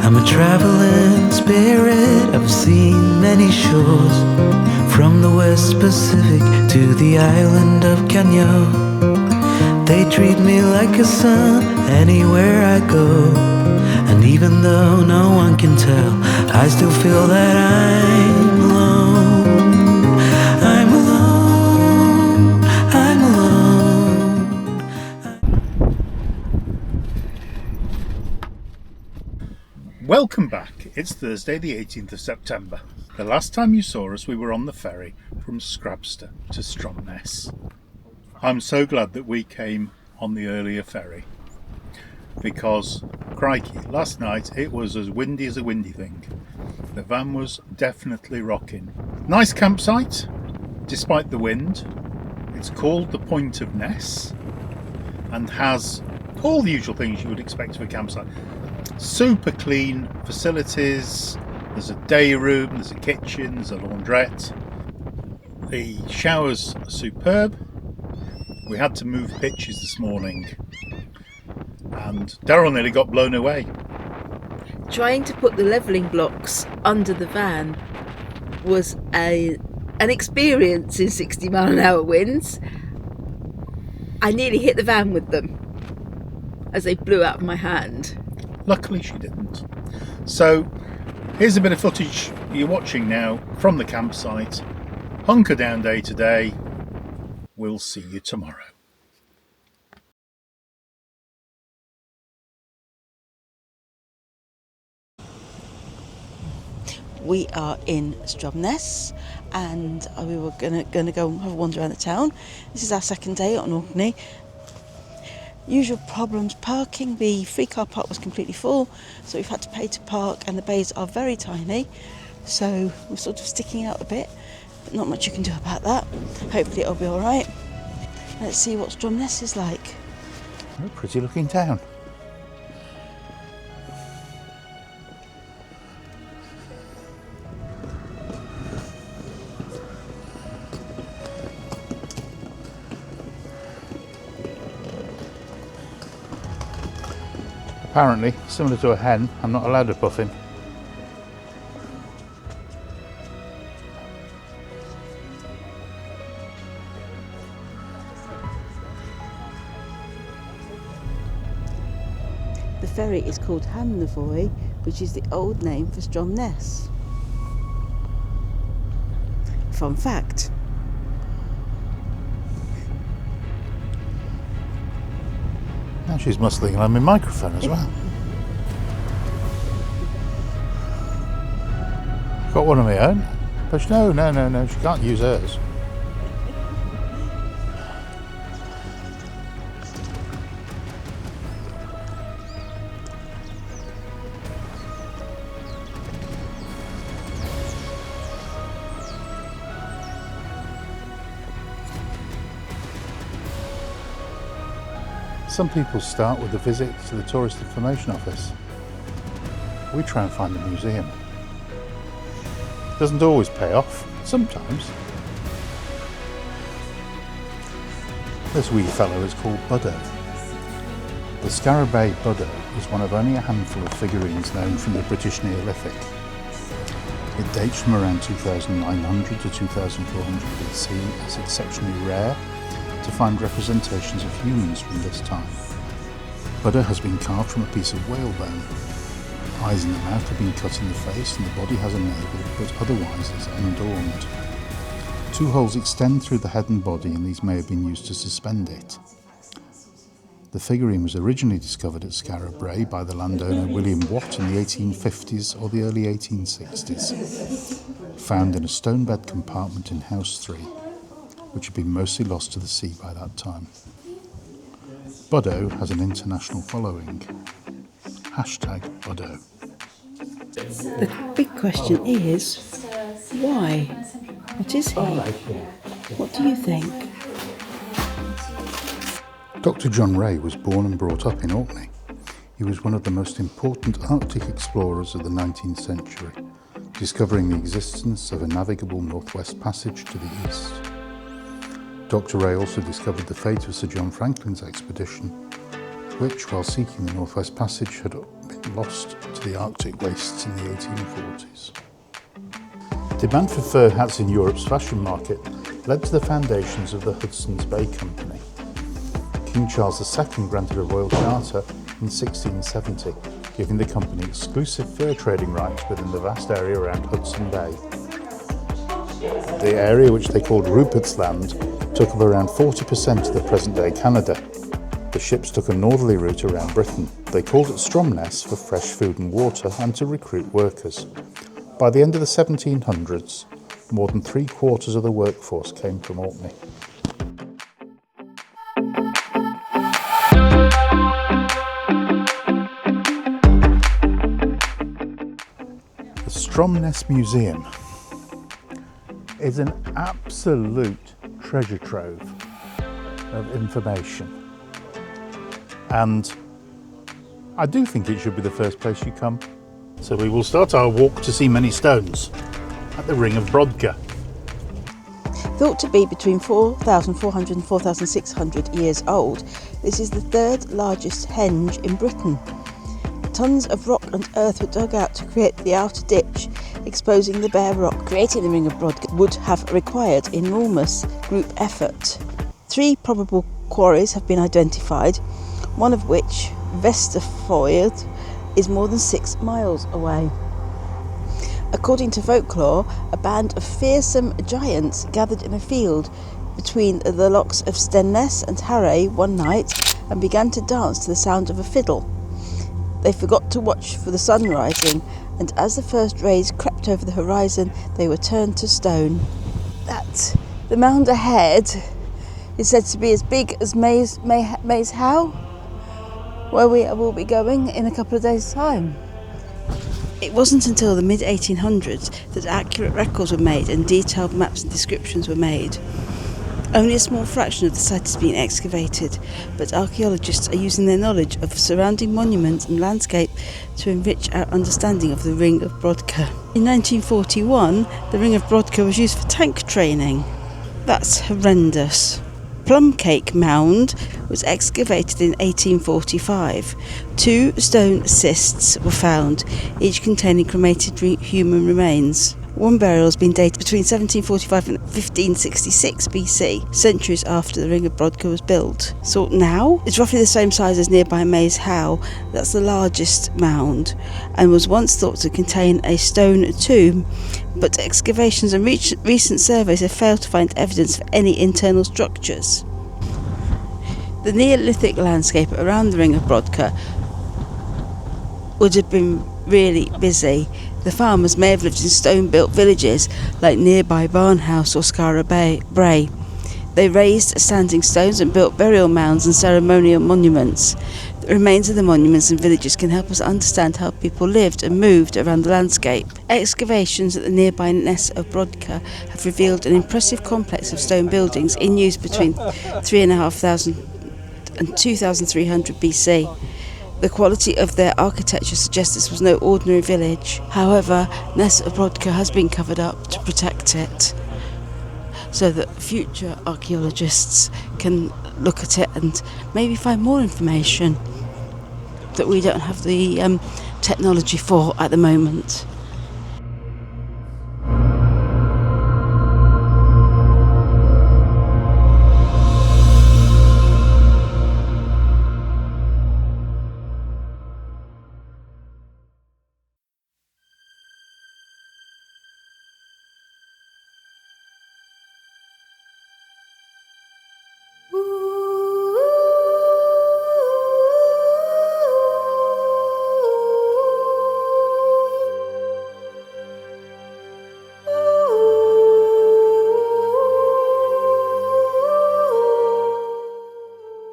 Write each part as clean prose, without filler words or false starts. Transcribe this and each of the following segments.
I'm a traveling spirit, I've seen many shores, from the West Pacific to the island of Cano. They treat me like a son anywhere I go, and even though no one can tell, I still feel that I'm alone. I'm alone, I'm alone. Welcome back. It's Thursday the 18th of September. The last time you saw us we were on the ferry from Scrabster to Stromness. I'm so glad that we came on the earlier ferry because, crikey, last night it was as windy as a windy thing. The van was definitely rocking. Nice campsite despite the wind. It's called the Point of Ness and has all the usual things you would expect of a campsite. Super clean facilities, there's a day room, there's a kitchen, there's a laundrette. The showers are superb. We had to move pitches this morning and Darrelle nearly got blown away. Trying to put the levelling blocks under the van was an experience in 60-mile-an-hour winds. I nearly hit the van with them as they blew out of my hand. Luckily she didn't. So here's a bit of footage you're watching now from the campsite. Hunker down day today. We'll see you tomorrow. We are in Stromness and we were gonna go and have a wander around the town. This is our second day on Orkney. Usual problems parking. The free car park was completely full, so we've had to pay to park, and the bays are very tiny, so we're sort of sticking out a bit, but not much you can do about that. Hopefully it'll be alright. Let's see what Stromness is like. A pretty looking town. Apparently, similar to a hen, I'm not allowed to puff him. The ferry is called Hamnavoy, which is the old name for Stromness. Fun fact. Now she's muscling on my microphone as well. Got one of my own, but no, she can't use hers. Some people start with a visit to the Tourist Information Office. We try and find a museum. Doesn't always pay off, sometimes. This wee fellow is called Buddo. The Scarabei Buddo is one of only a handful of figurines known from the British Neolithic. It dates from around 2900 to 2400 BC and is exceptionally rare to find representations of humans from this time. Buddo has been carved from a piece of whalebone. Eyes in the mouth have been cut in the face and the body has a navel, but otherwise is unadorned. Two holes extend through the head and body, and these may have been used to suspend it. The figurine was originally discovered at Skara Brae by the landowner William Watt in the 1850s or the early 1860s, found in a stone bed compartment in House 3, which had been mostly lost to the sea by that time. Buddo has an international following. #Buddo. The big question is, why? What is he? What do you think? Dr. John Ray was born and brought up in Orkney. He was one of the most important Arctic explorers of the 19th century, discovering the existence of a navigable Northwest Passage to the east. Dr. Ray also discovered the fate of Sir John Franklin's expedition, which, while seeking the Northwest Passage, had been lost to the Arctic wastes in the 1840s. Demand for fur hats in Europe's fashion market led to the foundations of the Hudson's Bay Company. King Charles II granted a royal charter in 1670, giving the company exclusive fur trading rights within the vast area around Hudson Bay. The area, which they called Rupert's Land, took up around 40% of the present-day Canada. The ships took a northerly route around Britain. They called it Stromness for fresh food and water and to recruit workers. By the end of the 1700s, more than 3/4 of the workforce came from Orkney. The Stromness Museum is an absolute treasure trove of information. And I do think it should be the first place you come. So we will start our walk to see many stones at the Ring of Brodka. Thought to be between 4,400 and 4,600 years old, this is the third largest henge in Britain. Tons of rock and earth were dug out to create the outer ditch, exposing the bare rock. Creating the Ring of Brodka would have required enormous group effort. 3 probable quarries have been identified, one of which, Vesterfjord, is more than 6 miles away. According to folklore, a band of fearsome giants gathered in a field between the locks of Stenness and Harray one night and began to dance to the sound of a fiddle. They forgot to watch for the sun rising, and as the first rays crept over the horizon, they were turned to stone. The mound ahead is said to be as big as Maze Howe, where we will be going in a couple of days' time. It wasn't until the mid-1800s that accurate records were made and detailed maps and descriptions were made. Only a small fraction of the site has been excavated, but archaeologists are using their knowledge of surrounding monuments and landscape to enrich our understanding of the Ring of Brodka. In 1941, the Ring of Brodka was used for tank training. That's horrendous. Plum Cake Mound was excavated in 1845. 2 stone cists were found, each containing cremated human remains. One burial has been dated between 1745 and 1566 BC, centuries after the Ring of Brodka was built. Salt now is roughly the same size as nearby Maze Howe, that's the largest mound, and was once thought to contain a stone tomb, but excavations and recent surveys have failed to find evidence for any internal structures. The Neolithic landscape around the Ring of Brodka would have been really busy. The farmers may have lived in stone-built villages like nearby Barnhouse or Skara Bray. They raised standing stones and built burial mounds and ceremonial monuments. The remains of the monuments and villages can help us understand how people lived and moved around the landscape. Excavations at the nearby Ness of Brodka have revealed an impressive complex of stone buildings in use between 3,500 and 2,300 BC. The quality of their architecture suggests this was no ordinary village. However, Ness of Brodka has been covered up to protect it, so that future archaeologists can look at it and maybe find more information that we don't have the technology for at the moment.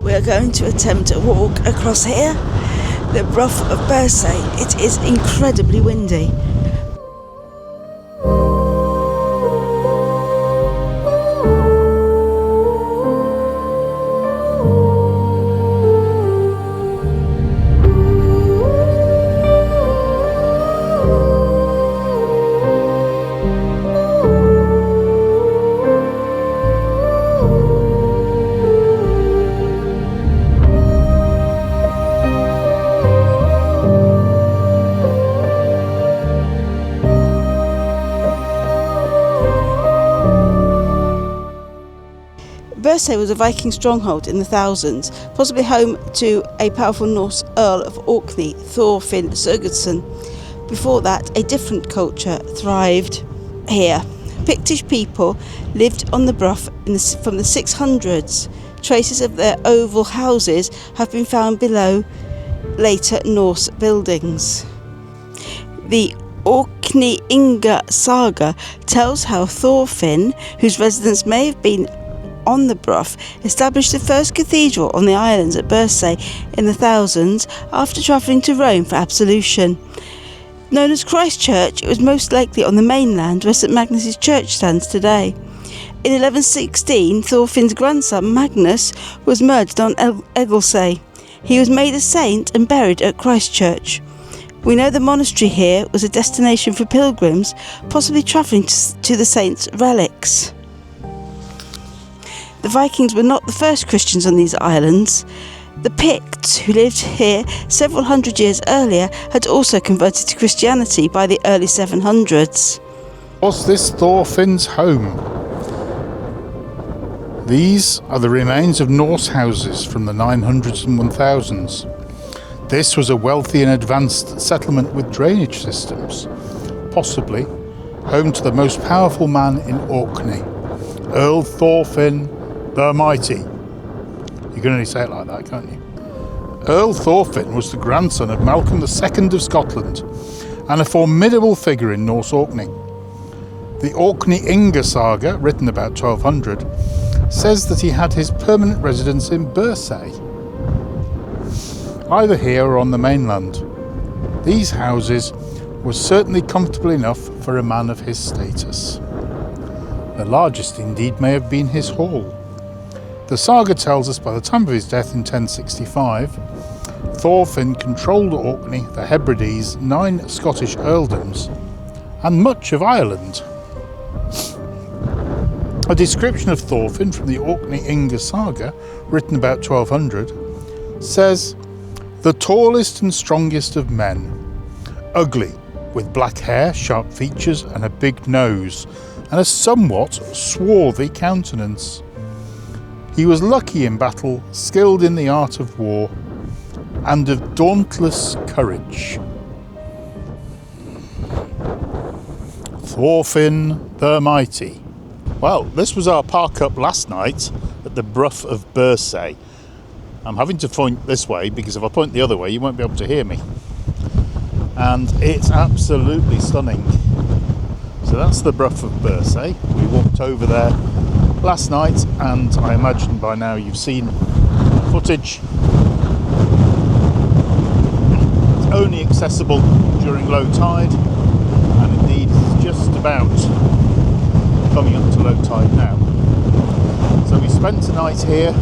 We are going to attempt a walk across here, the Brough of Bursay. It is incredibly windy. Bursay was a Viking stronghold in the thousands, possibly home to a powerful Norse Earl of Orkney, Thorfinn Sigurdsson. Before that, a different culture thrived here. Pictish people lived on the Bruff from the 600s. Traces of their oval houses have been found below later Norse buildings. The Orkney Inga saga tells how Thorfinn, whose residence may have been on the Bruff, established the first cathedral on the islands at Bursay in the thousands after travelling to Rome for absolution. Known as Christ Church, it was most likely on the mainland where St Magnus' church stands today. In 1116, Thorfinn's grandson Magnus was murdered on Egilsay. He was made a saint and buried at Christ Church. We know the monastery here was a destination for pilgrims, possibly travelling to the saint's relics. The Vikings were not the first Christians on these islands. The Picts, who lived here several hundred years earlier, had also converted to Christianity by the early 700s. Was this Thorfinn's home? These are the remains of Norse houses from the 900s and 1000s. This was a wealthy and advanced settlement with drainage systems, possibly home to the most powerful man in Orkney, Earl Thorfinn the Mighty. You can only say it like that, can't you? Earl Thorfinn was the grandson of Malcolm II of Scotland and a formidable figure in Norse Orkney. The Orkney Inga saga, written about 1200, says that he had his permanent residence in Bursay, either here or on the mainland. These houses were certainly comfortable enough for a man of his status. The largest indeed may have been his hall. The saga tells us by the time of his death in 1065, Thorfinn controlled Orkney, the Hebrides, 9 Scottish earldoms, and much of Ireland. A description of Thorfinn from the Orkney Inga saga, written about 1200, says, "The tallest and strongest of men, ugly, with black hair, sharp features and a big nose, and a somewhat swarthy countenance. He was lucky in battle, skilled in the art of war, and of dauntless courage." Thorfinn the Mighty. Well, this was our park up last night at the Bruff of Bursay. I'm having to point this way because if I point the other way you won't be able to hear me. And it's absolutely stunning. So that's the Bruff of Bursay. We walked over there last night and I imagine by now you've seen footage. It's only accessible during low tide and indeed it's just about coming up to low tide now. So we spent tonight here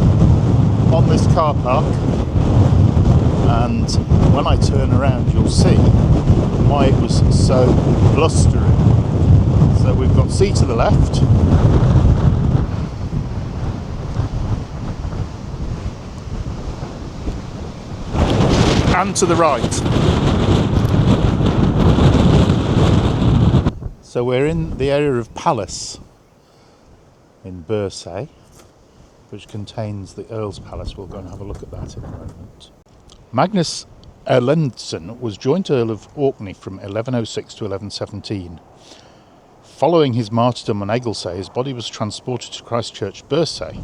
on this car park, and when I turn around you'll see why it was so blustering. So we've got sea to the left, and to the right. So we're in the area of Palace in Bursay, which contains the Earl's Palace. We'll go and have a look at that in a moment. Magnus Erlendsson was joint Earl of Orkney from 1106 to 1117. Following his martyrdom on Egilsay, his body was transported to Christ Church, Bursay,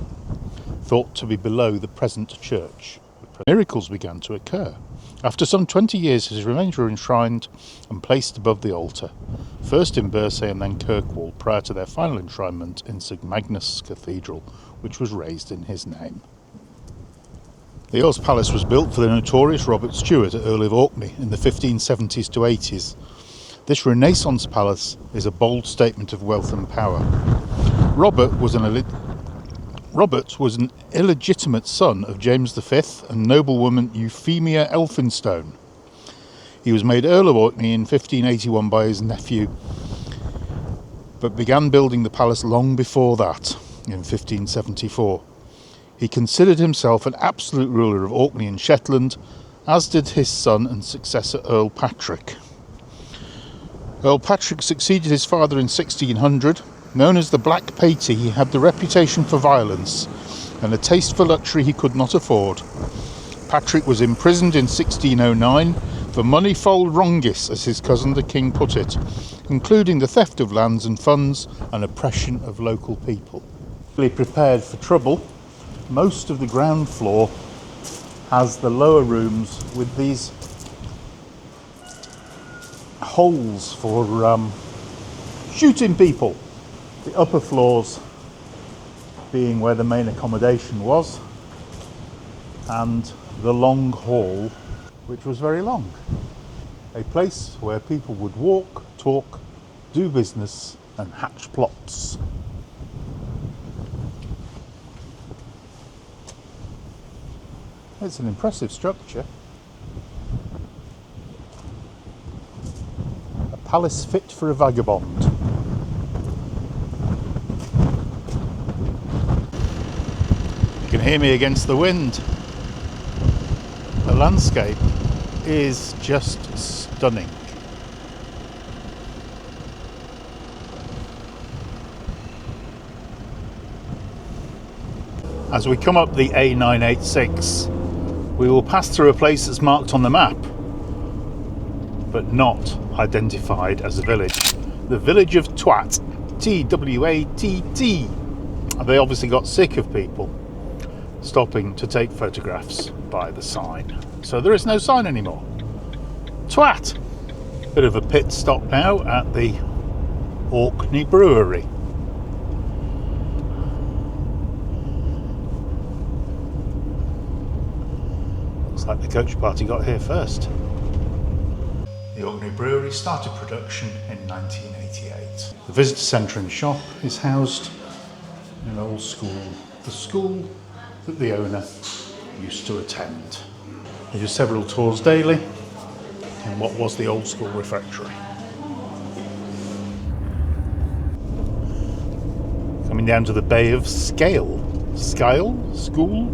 thought to be below the present church. Miracles began to occur. After some 20 years, his remains were enshrined and placed above the altar, first in Bursay and then Kirkwall, prior to their final enshrinement in St Magnus Cathedral, which was raised in his name. The Earl's Palace was built for the notorious Robert Stewart, Earl of Orkney, in the 1570s to 80s. This Renaissance palace is a bold statement of wealth and power. Robert was an illegitimate son of James V and noblewoman Euphemia Elphinstone. He was made Earl of Orkney in 1581 by his nephew, but began building the palace long before that, in 1574. He considered himself an absolute ruler of Orkney and Shetland, as did his son and successor Earl Patrick. Earl Patrick succeeded his father in 1600. Known as the Black Patey, he had the reputation for violence and a taste for luxury he could not afford. Patrick was imprisoned in 1609 for manifold wronges, as his cousin the king put it, including the theft of lands and funds and oppression of local people. Really prepared for trouble, most of the ground floor has the lower rooms with these holes for shooting people. The upper floors being where the main accommodation was, and the long hall, which was very long. A place where people would walk, talk, do business and hatch plots. It's an impressive structure. A palace fit for a vagabond. You can hear me against the wind. The landscape is just stunning. As we come up the A986, we will pass through a place that's marked on the map, but not identified as a village. The village of Twat, T-W-A-T-T. They obviously got sick of people stopping to take photographs by the sign. So there is no sign anymore. Twat! Bit of a pit stop now at the Orkney Brewery. Looks like the coach party got here first. The Orkney Brewery started production in 1988. The visitor centre and shop is housed in an old school, the school that the owner used to attend. They do several tours daily in what was the old school refectory. Coming down to the Bay of Scale. Skyle? School?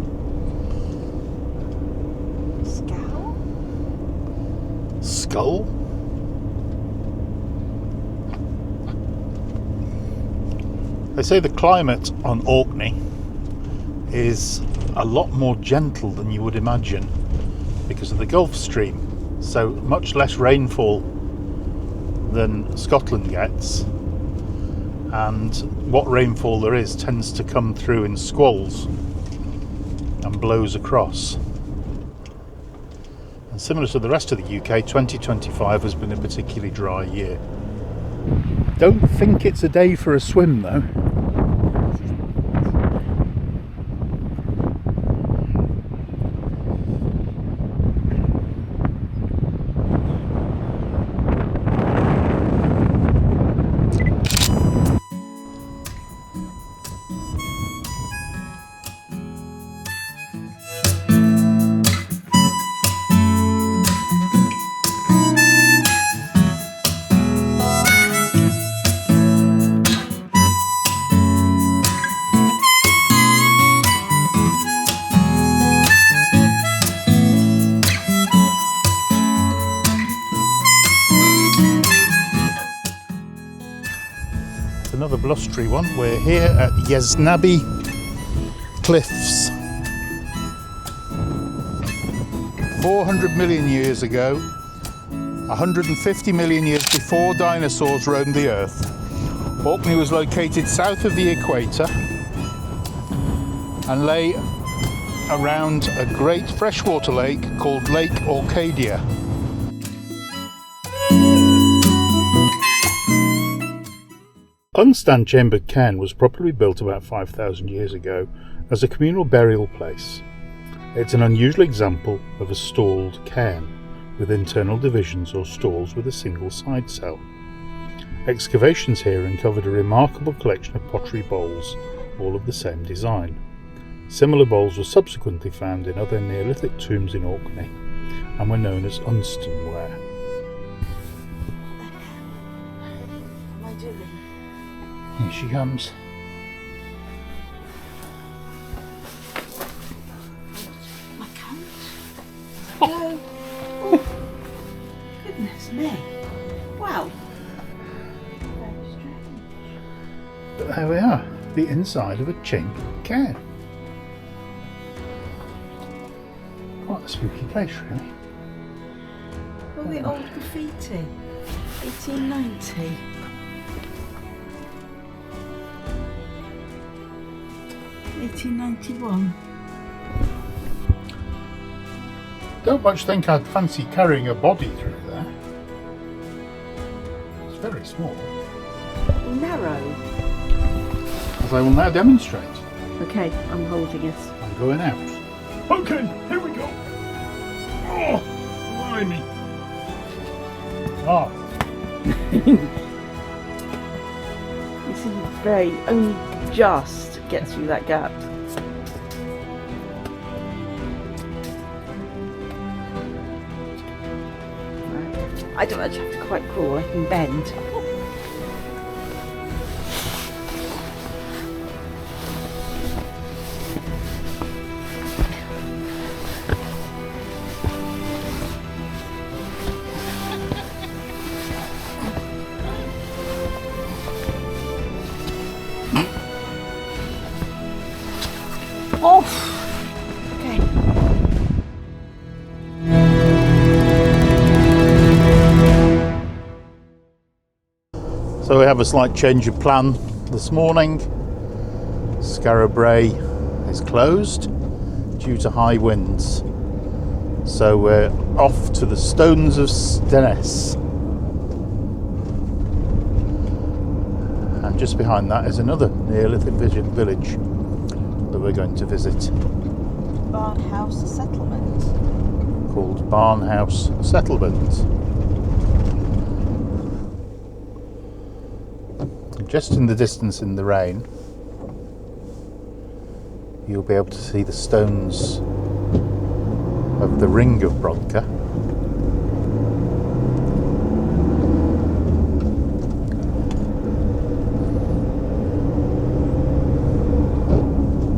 Skull? They say the climate on Orkney is a lot more gentle than you would imagine because of the Gulf Stream. So much less rainfall than Scotland gets, and what rainfall there is tends to come through in squalls and blows across. And similar to the rest of the UK, 2025 has been a particularly dry year. Don't think it's a day for a swim though. Another blustery one. We're here at Yesnabi Cliffs. 400 million years ago, 150 million years before dinosaurs roamed the earth, Orkney was located south of the equator and lay around a great freshwater lake called Lake Orcadia. Unstand chambered cairn was probably built about 5,000 years ago as a communal burial place. It's an unusual example of a stalled cairn with internal divisions or stalls with a single side cell. Excavations here uncovered a remarkable collection of pottery bowls, all of the same design. Similar bowls were subsequently found in other Neolithic tombs in Orkney and were known as Unstoneware. Here she comes. My coat. Hello. Oh, goodness me. Wow. Very strange. But there we are, the inside of a chink cairn. quite a spooky place, really. Well, the old graffiti, 1890. $1891. Don't much think I'd fancy carrying a body through there. It's very small, Narrow. as I will now demonstrate. Okay, I'm holding it. I'm going out. Okay, here we go. Oh, blimey. Ah, You see, very only just get through that gap. I don't actually have to quite crawl, I can bend. Oh! Okay. so we have a slight change of plan this morning. Skara Brae is closed due to high winds. So we're off to the Stones of Stennes. And just behind that is another Neolithic village that we're going to visit, Barnhouse Settlement. called Barnhouse Settlement. Just in the distance in the rain, you'll be able to see the stones of the Ring of Brodka.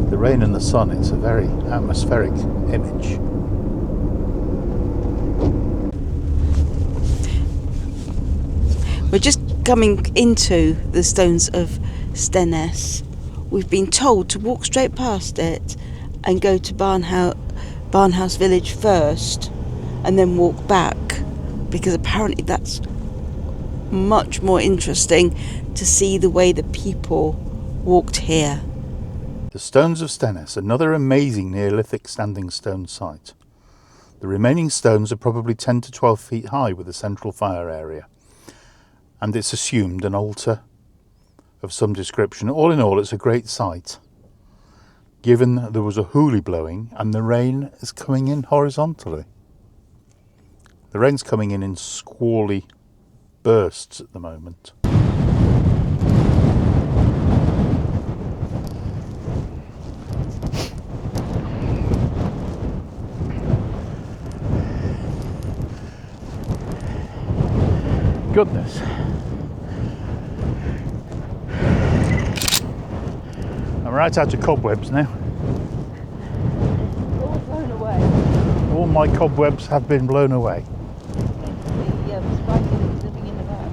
The rain and the sun, it's a very atmospheric image. We're just coming into the Stones of Stennes. We've been told to walk straight past it and go to Barnhouse Village first and then walk back, because apparently that's much more interesting to see the way the people walked here. The Stones of Stennes, another amazing Neolithic standing stone site. The remaining stones are probably 10 to 12 feet high with a central fire area. And it's assumed an altar of some description. All in all, it's a great sight, given that there was a hoolie blowing and the rain is coming in horizontally. The rain's coming in squally bursts at the moment. Goodness. I'm right out of cobwebs now. All blown away. All my cobwebs have been blown away. The spider living in the van.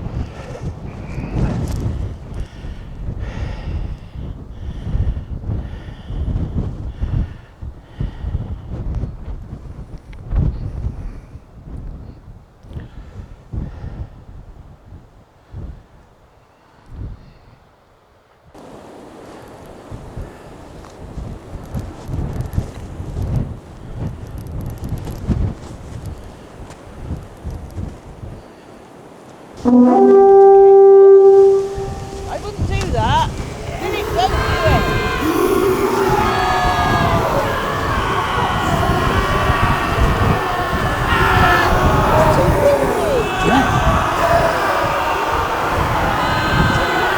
I wouldn't do that. Philip, don't do it.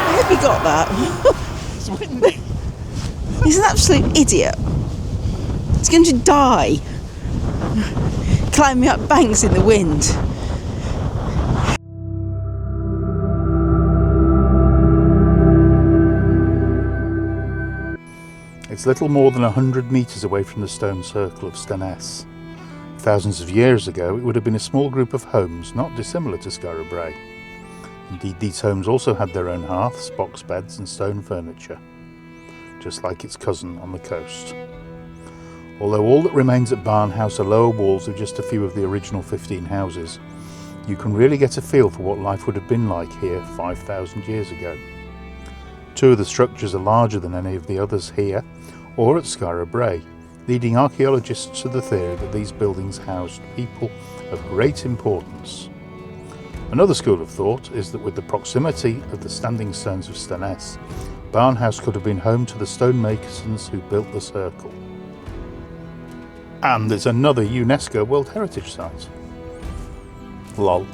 I hope you got that. He's an absolute idiot. He's going to die. Climbing up banks in the wind. It's little more than 100 metres away from the stone circle of Stennes. Thousands of years ago, it would have been a small group of homes not dissimilar to Skara Brae. Indeed, these homes also had their own hearths, box beds and stone furniture, just like its cousin on the coast. Although all that remains at Barn House are lower walls of just a few of the original 15 houses, you can really get a feel for what life would have been like here 5,000 years ago. Two of the structures are larger than any of the others here or at Skara Brae, leading archaeologists to the theory that these buildings housed people of great importance. Another school of thought is that with the proximity of the standing stones of Staness, Barn House could have been home to the stonemasons who built the circle. And it's another UNESCO World Heritage Site. Lol.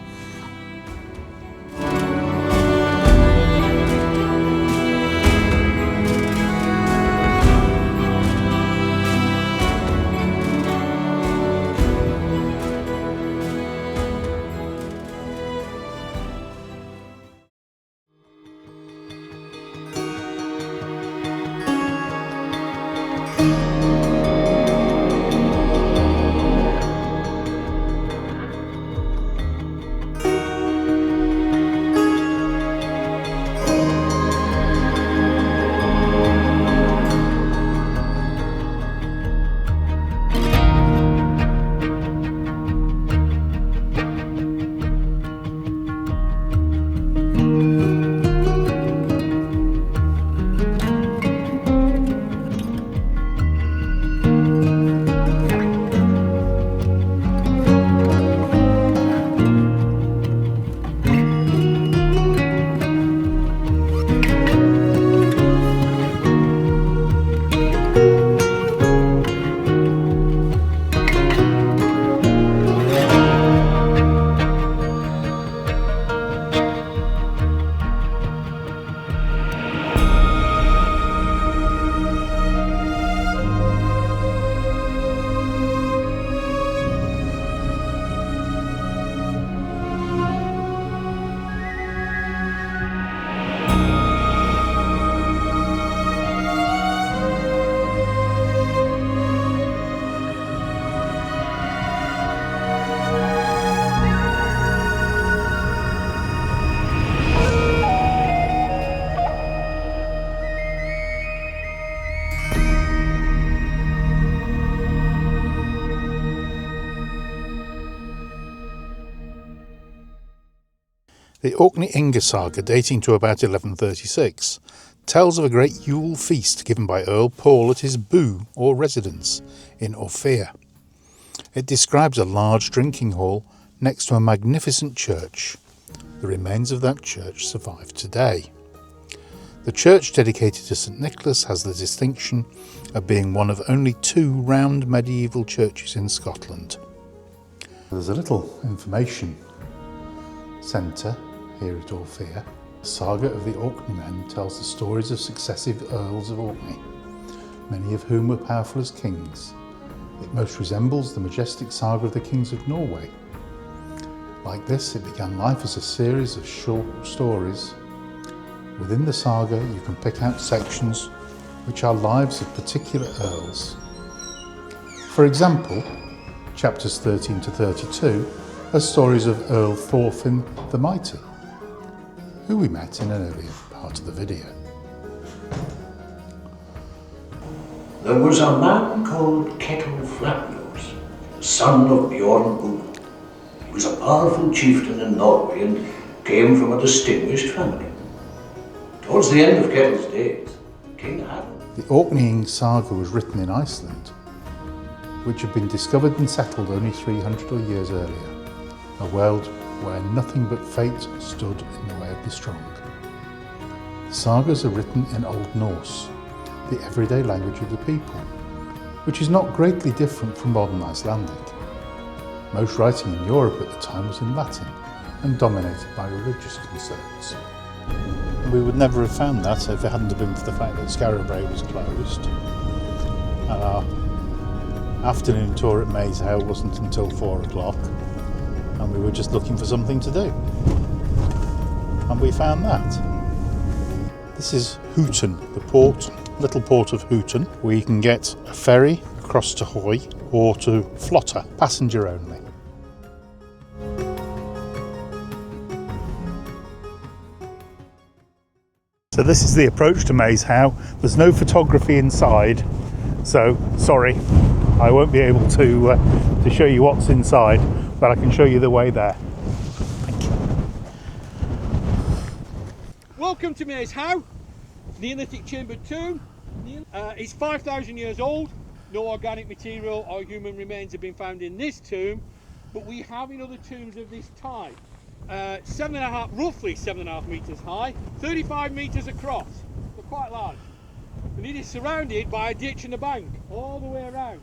The Orkney Inga saga, dating to about 1136, tells of a great Yule feast given by Earl Paul at his boo or residence in Orphea. It describes a large drinking hall next to a magnificent church. The remains of that church survive today. The church dedicated to St Nicholas has the distinction of being one of only 2 round medieval churches in Scotland. There's a little information centre here at Orphea. The saga of the Orkney men tells the stories of successive Earls of Orkney, many of whom were powerful as kings. It most resembles the majestic saga of the kings of Norway. Like this, it began life as a series of short stories. Within the saga, you can pick out sections which are lives of particular earls. For example, chapters 13 to 32 are stories of Earl Thorfinn the Mighty, who we met in an earlier part of the video. There was a man called Kettle Flapnose, son of Bjorn Gunnar. He was a powerful chieftain in Norway and came from a distinguished family. Towards the end of Kettle's days, King Harald... The Orkney saga was written in Iceland, which had been discovered and settled only 300 years earlier, a world where nothing but fate stood in the way of the strong. The sagas are written in Old Norse, the everyday language of the people, which is not greatly different from modern Icelandic. Most writing in Europe at the time was in Latin and dominated by religious concerns. We would never have found that if it hadn't been for the fact that Skara Brae was closed. And our afternoon tour at Maze House wasn't until 4 o'clock, and we were just looking for something to do. And we found that. This is Hooten, the port, little port of Hooten, where you can get a ferry across to Hoy or to Flotta, passenger only. So this is the approach to Maze House. There's no photography inside, so sorry, I won't be able to show you what's inside, but I can show you the way there. Welcome to Maze How, Neolithic chambered tomb. It's 5,000 years old. No organic material or human remains have been found in this tomb, but we have in other tombs of this type. Roughly 7.5 metres high, 35 metres across, so quite large. And it is surrounded by a ditch and a bank all the way around.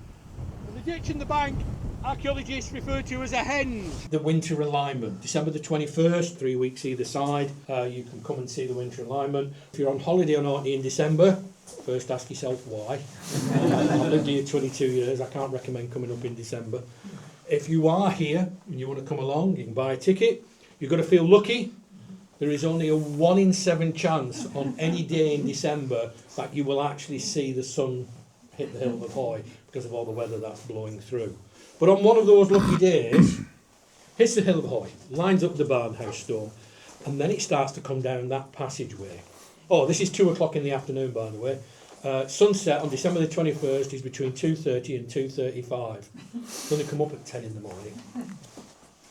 And the ditch and the bank, archaeologists refer to as a henge. The winter alignment, December the 21st, 3 weeks either side. You can come and see the winter alignment. If you're on holiday on Orkney in December, first ask yourself why. I've lived here 22 years, I can't recommend coming up in December. If you are here and you want to come along, you can buy a ticket. You've got to feel lucky. There is only a 1 in 7 chance on any day in December that you will actually see the sun hit the hill of Hoy because of all the weather that's blowing through. But on one of those lucky days, hits the hill of Hoy, lines up the barnhouse stone, and then it starts to come down that passageway. Oh, this is 2 o'clock in the afternoon, by the way. Sunset on December the 21st is between 2:30 and 2:35. It's going to come up at 10 in the morning.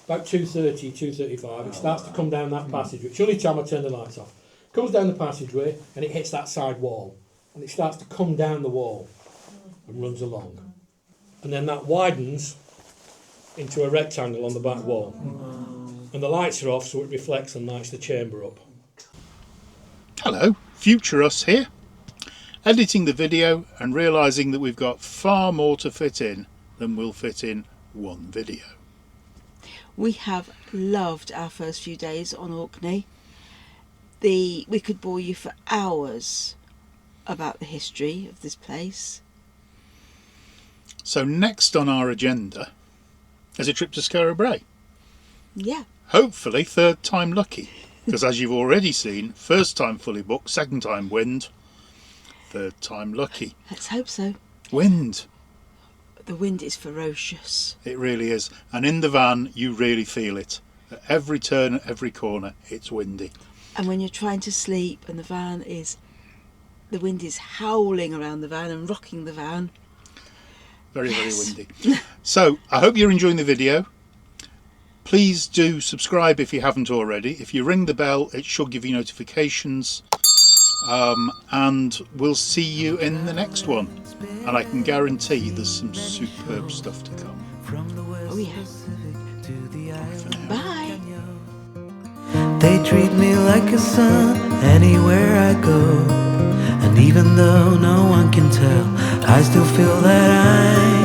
About 2:30, 2:35, it starts to come down that passageway. It's the only time I turn the lights off. Comes down the passageway and it hits that side wall. And it starts to come down the wall and runs along. And then that widens into a rectangle on the back wall. And the lights are off so it reflects and lights the chamber up. Hello, future us here. Editing the video and realising that we've got far more to fit in than will fit in one video. We have loved our first few days on Orkney. We could bore you for hours about the history of this place. So next on our agenda is a trip to Skara Brae. Yeah. Hopefully third time lucky, because as you've already seen, first time fully booked, second time wind, third time lucky. Let's hope so. Wind. The wind is ferocious. It really is. And in the van, you really feel it. At every turn, at every corner, it's windy. And when you're trying to sleep and the wind is howling around the van and rocking the van. Very, very windy. So, I hope you're enjoying the video. Please do subscribe if you haven't already. If you ring the bell, it should give you notifications. And we'll see you in the next one. And I can guarantee there's some superb stuff to come. Oh yeah. Bye. They treat me like a son anywhere I go. And even though no one can tell, I still feel that I'm